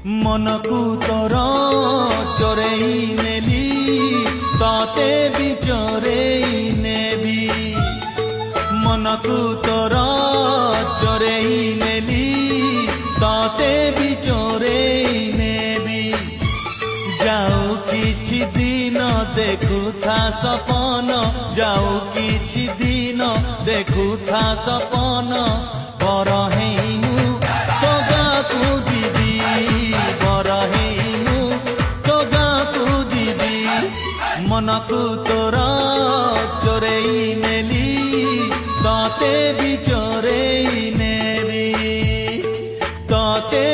মনকু তোর চোরেই নেলি তাতে বি চোরেই নেবি মনকু তোর চোরেই নেলি তাতে বি চোরেই নেবি যাও কিছু দিন দেখুথা সপন যাও কিছু দিন দেখুথা সপন বড় হেইনু তোগাকু দিবি বড় হেইনু তোগাকু দিবি মনকু তোর চোরেই নেলি তাতে বি চোরেই নেবি তাতে